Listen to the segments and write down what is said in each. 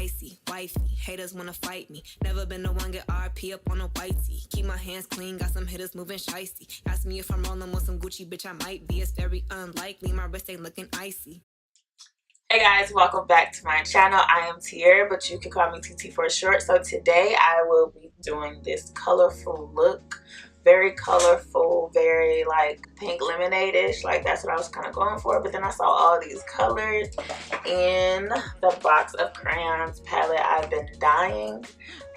icy, wifey. Haters wanna fight me. Never been the one get RP up on a whitey. Keep my hands clean, got some hitters moving shicey. Ask me if I'm rolling with some Gucci, bitch, I might be. It's very unlikely, my wrist ain't looking icy. Hey guys, welcome back to my channel. I am Tierra, but you can call me TT for short. So today I will be doing this colorful look. Very colorful, very like pink lemonade-ish. Like that's what I was kind of going for. But then I saw all these colors in the box of crayons palette. I've been dying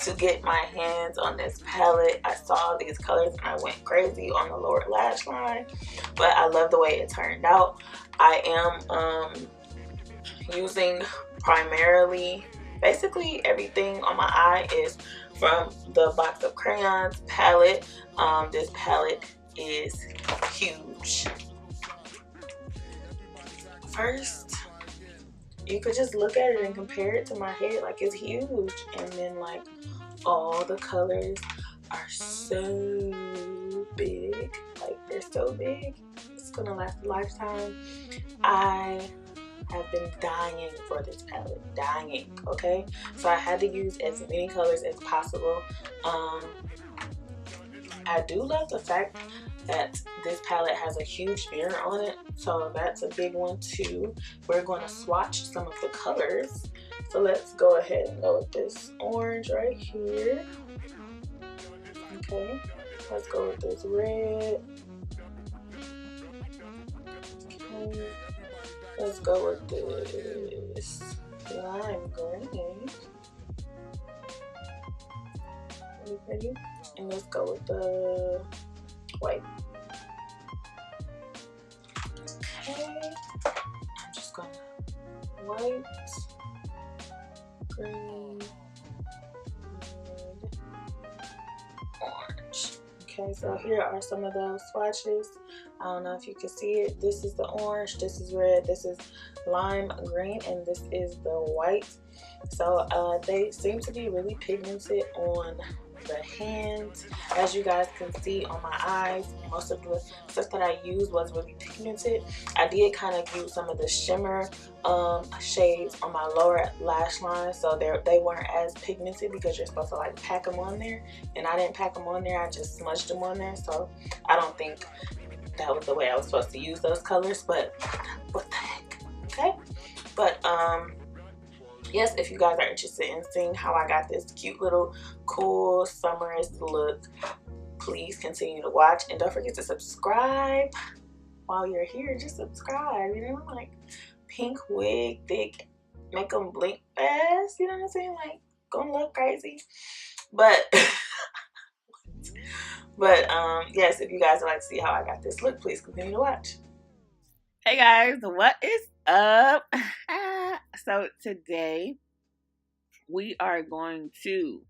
to get my hands on this palette. I saw these colors and I went crazy on the lower lash line. But I love the way it turned out. I am using primarily, basically everything on my eye is from the box of crayons palette. This palette is huge. First, you could just look at it and compare it to my head. Like, it's huge, and then like all the colors are so big. Like, they're so big, it's gonna last a lifetime. I have been dying for this palette, dying. Okay, so I had to use as many colors as possible. I do love the fact that this palette has a huge mirror on it, so that's a big one too. We're going to swatch some of the colors, so let's go ahead and go with this orange right here. Okay, let's go with this red. Okay. Let's go with this lime green. Really pretty. And let's go with the white. Okay. I'm just gonna white, green, red, orange. Okay, so here are some of those swatches. I don't know if you can see it. This is the orange, this is red, this is lime green, and this is the white. So they seem to be really pigmented on the hands. As you guys can see on my eyes, most of the stuff that I used was really pigmented. I did kind of use some of the shimmer shades on my lower lash line, so they weren't as pigmented because you're supposed to like pack them on there, and I didn't pack them on there, I just smudged them on there. So I don't think that was the way I was supposed to use those colors, but what the heck. Okay, but yes, if you guys are interested in seeing how I got this cute little cool summer's look, please continue to watch, and don't forget to subscribe while you're here. Just subscribe, you know, like pink wig, thick, make them blink fast, you know what I'm saying? Like, gonna look crazy. But yes, if you guys would like to see how I got this look, please continue to watch. Hey guys, what is up? So today we are going to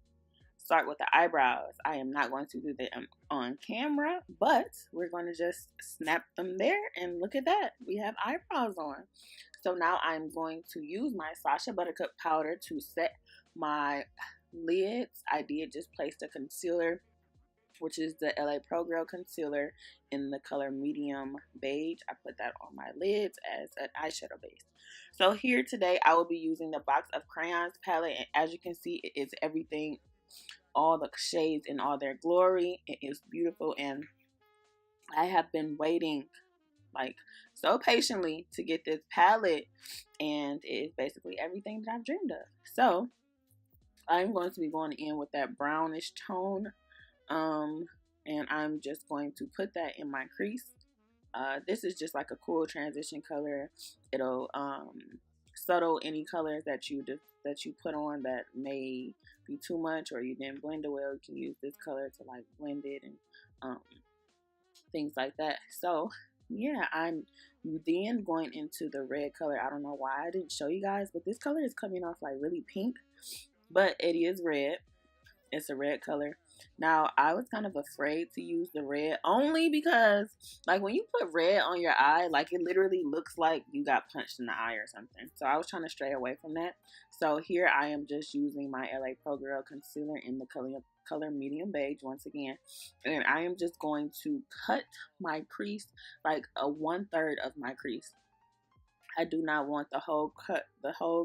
start with the eyebrows. I am not going to do them on camera, but we're going to just snap them there, and look at that, we have eyebrows on. So now I'm going to use my Sacha Buttercup powder to set my lids. I did just place the concealer, which is the LA Pro Girl concealer in the color medium beige. I put that on my lids as an eyeshadow base. So here today I will be using the box of crayons palette, and as you can see, it is everything, all the shades in all their glory. It is beautiful, and I have been waiting like so patiently to get this palette, and it is basically everything that I've dreamed of. So I'm going to be going in with that brownish tone, and I'm just going to put that in my crease. This is just like a cool transition color. It'll settle any colors that you put on that may be too much or you didn't blend it well. You can use this color to like blend it and things like that. So yeah, I'm then going into the red color. I don't know why I didn't show you guys, but this color is coming off like really pink, but it is red. It's a red color. Now, I was kind of afraid to use the red only because, like, when you put red on your eye, like, it literally looks like you got punched in the eye or something. So I was trying to stray away from that. So here I am just using my LA Pro Girl concealer in the color medium beige once again. And I am just going to cut my crease, like a 1/3 of my crease. I do not want the whole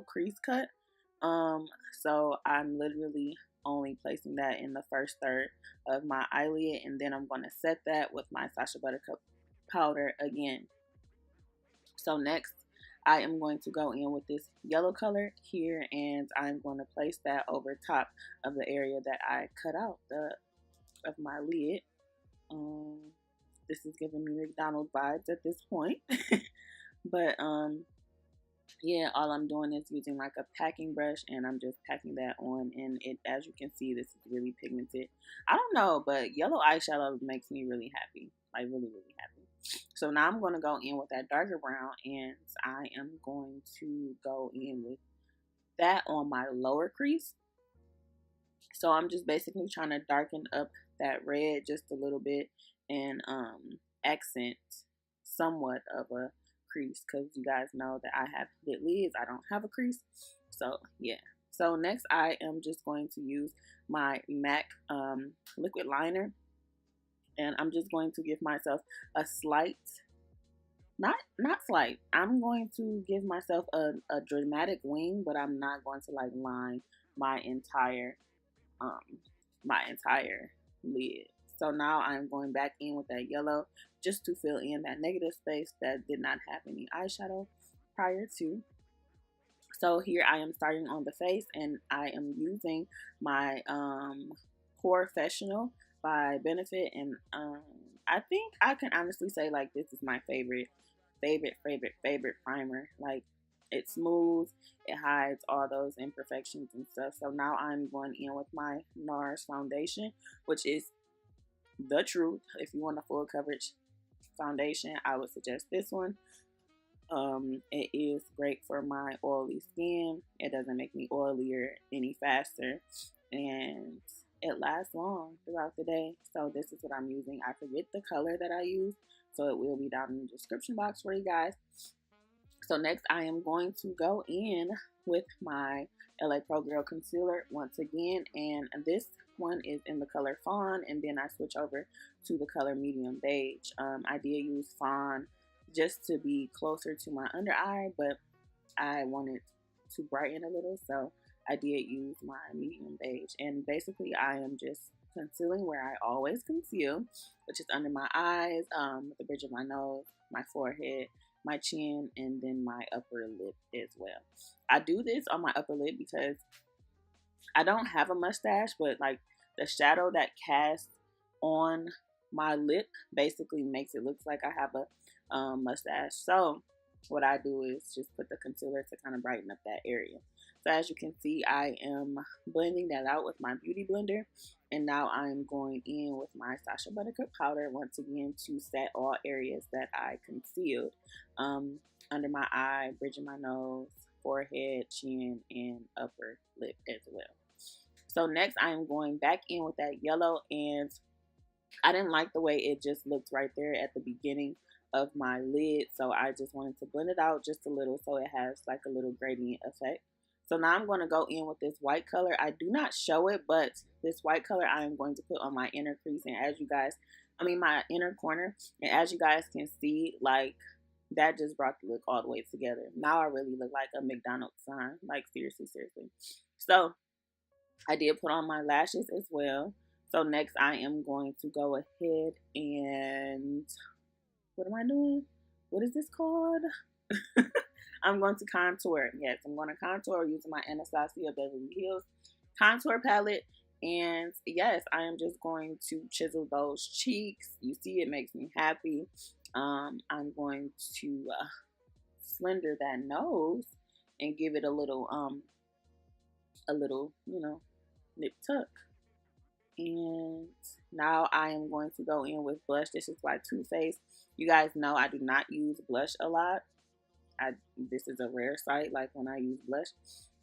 crease cut. So I'm literally only placing that in the first third of my eyelid, and then I'm going to set that with my Sacha Buttercup powder again. So next, I am going to go in with this yellow color here, and I'm going to place that over top of the area that I cut out of my lid. This is giving me McDonald's vibes at this point. But yeah, all I'm doing is using like a packing brush, and I'm just packing that on, and it, as you can see, this is really pigmented. I don't know, but yellow eyeshadow makes me really happy, like really, really happy. So now I'm going to go in with that darker brown, and I am going to go in with that on my lower crease. So I'm just basically trying to darken up that red just a little bit, and accent somewhat of a crease, because you guys know that I have lit lids. I don't have a crease. So yeah. So next I am just going to use my MAC liquid liner, and I'm just going to give myself a slight, not slight, I'm going to give myself a dramatic wing, but I'm not going to like line my entire um my entire lid. So now I'm going back in with that yellow just to fill in that negative space that did not have any eyeshadow prior to. So here I am starting on the face, and I am using my Professional by Benefit, and I think I can honestly say like this is my favorite primer. Like, it's smooth, it hides all those imperfections and stuff. So now I'm going in with my NARS foundation, which is the truth. If you want a full coverage foundation, I would suggest this one. It is great for my oily skin. It doesn't make me oilier any faster, and it lasts long throughout the day. So this is what I'm using. I forget the color that I use, so it will be down in the description box for you guys. So next I am going to go in with my LA Pro Girl concealer once again, and this one is in the color Fawn, and then I switch over to the color Medium Beige. I did use Fawn just to be closer to my under eye, but I wanted to brighten a little, so I did use my Medium Beige. And basically I am just concealing where I always conceal, which is under my eyes, the bridge of my nose, my forehead, my chin, and then my upper lip as well. I do this on my upper lip because I don't have a mustache, but like the shadow that casts on my lip basically makes it look like I have a mustache. So what I do is just put the concealer to kind of brighten up that area. So as you can see, I am blending that out with my beauty blender, and now I'm going in with my Sacha Buttercup powder once again to set all areas that I concealed, under my eye, bridge of my nose, forehead, chin, and upper lip as well. So next I am going back in with that yellow, and I didn't like the way it just looked right there at the beginning of my lid, so I just wanted to blend it out just a little so it has like a little gradient effect. So now I'm going to go in with this white color. I do not show it, but this white color I am going to put on my inner crease, and as you guys, my inner corner, and as you guys can see, like, that just brought the look all the way together. Now I really look like a McDonald's sign, like seriously. So I did put on my lashes as well. So next I am going to go ahead and, what am I doing? What is this called? I'm going to contour. Yes, I'm going to contour using my Anastasia Beverly Hills contour palette. And yes, I am just going to chisel those cheeks. You see, it makes me happy. I'm going to slender that nose and give it a little, nip tuck. And now I am going to go in with blush. This is by Too Faced. You guys know I do not use blush a lot. This is a rare sight, like when I use blush,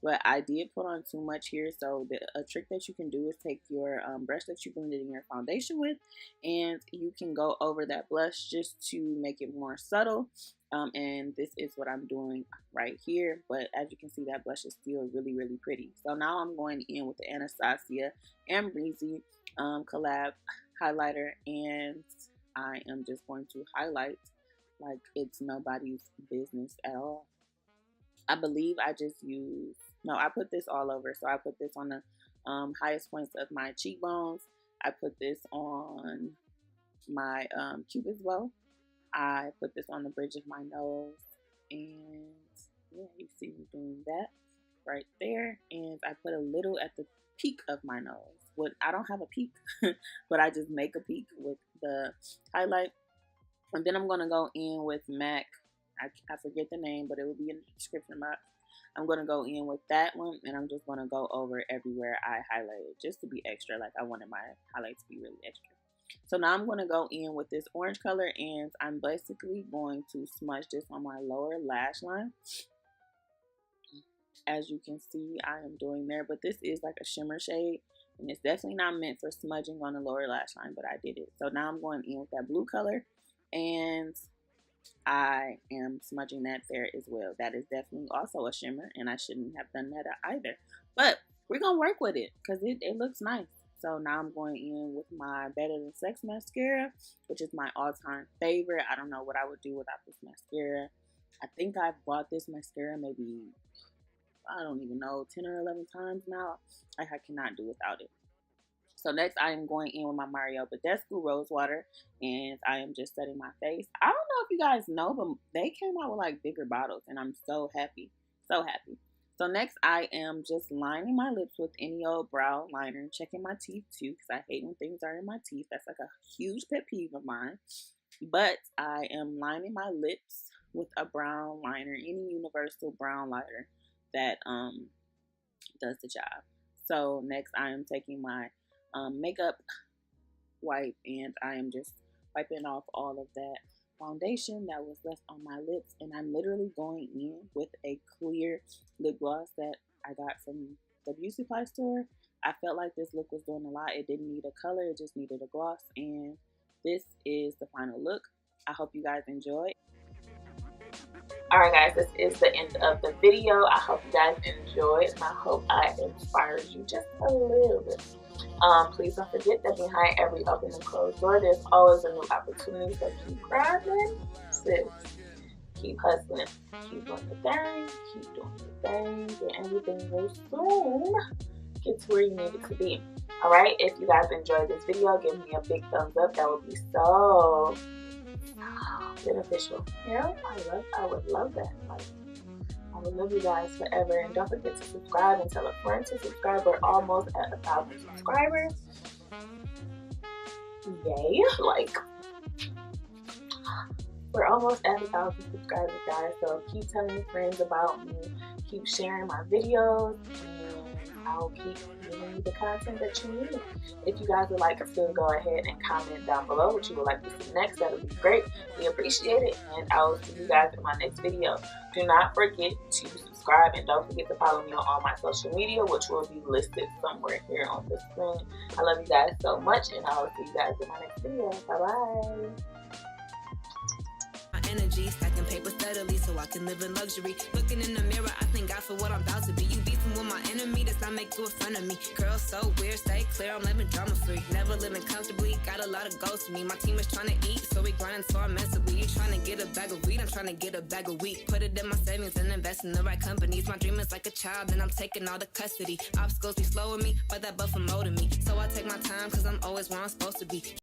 but I did put on too much here. So a trick that you can do is take your brush that you blended in your foundation with, and you can go over that blush just to make it more subtle. And this is what I'm doing right here. But as you can see, that blush is still really, really pretty. So now I'm going in with the Anastasia and Breezy collab highlighter, and I am just going to highlight like it's nobody's business at all. I believe I just used No, I put this all over. So I put this on the highest points of my cheekbones. I put this on my cupid's bow. I put this on the bridge of my nose, and yeah, you see me doing that right there. And I put a little at the peak of my nose. I don't have a peak, but I just make a peak with the highlight. And then I'm gonna go in with MAC. I forget the name, but it will be in the description box. I'm gonna go in with that one, and I'm just gonna go over everywhere I highlighted, just to be extra. Like, I wanted my highlight to be really extra. So now I'm going to go in with this orange color, and I'm basically going to smudge this on my lower lash line. As you can see, I am doing there, but this is like a shimmer shade, and it's definitely not meant for smudging on the lower lash line, but I did it. So now I'm going in with that blue color, and I am smudging that there as well. That is definitely also a shimmer, and I shouldn't have done that either. But we're going to work with it because it looks nice. So now I'm going in with my Better Than Sex mascara, which is my all-time favorite. I don't know what I would do without this mascara. I think I've bought this mascara maybe, I don't even know, 10 or 11 times now. I cannot do without it. So next I am going in with my Mario Badescu Rose Water, and I am just setting my face. I don't know if you guys know, but they came out with like bigger bottles, and I'm so happy. So happy. So next I am just lining my lips with any old brow liner, checking my teeth too, because I hate when things are in my teeth. That's like a huge pet peeve of mine. But I am lining my lips with a brown liner, any universal brown liner that does the job. So next I am taking my makeup wipe, and I am just wiping off all of that foundation that was left on my lips, and I'm literally going in with a clear lip gloss that I got from the beauty supply store. I felt like this look was doing a lot. It didn't need a color, it just needed a gloss, and this is the final look. I hope you guys enjoy. Alright guys, this is the end of the video. I hope you guys enjoyed, and I hope I inspired you just a little bit. Please don't forget that behind every open and closed door, there's always a new opportunity. So keep grabbing, sis. Keep hustling. Keep doing the thing. Keep doing the thing. And everything will soon get to where you need it to be. Alright, if you guys enjoyed this video, give me a big thumbs up. That would be so beneficial. You know, I would love that. Like, I would love you guys forever. And don't forget to subscribe and tell a friend to subscribe. We're almost at 1,000 subscribers. Yay. Like, we're almost at 1,000 subscribers, guys. So keep telling your friends about me. Keep sharing my videos, and I'll keep giving you the content that you need. If you guys would like to go ahead and comment down below what you would like to see next, that would be great. We appreciate it, and I will see you guys in my next video. Do not forget to subscribe, and don't forget to follow me on all my social media, which will be listed somewhere here on the screen. I love you guys so much, and I will see you guys in my next video. Bye-bye. Energy, stacking paper steadily so I can live in luxury. Looking in the mirror, I thank God for what I'm about to be. You beefing with my enemy, does not make you a friend of me. Girl, so weird, stay clear, I'm living drama free. Never living comfortably, got a lot of goals to me. My team is trying to eat, so we grinding so immensely. You trying to get a bag of weed, I'm trying to get a bag of wheat. Put it in my savings and invest in the right companies. My dream is like a child, and I'm taking all the custody. Obstacles be slowing me, but that buffer molding me. So I take my time, cause I'm always where I'm supposed to be.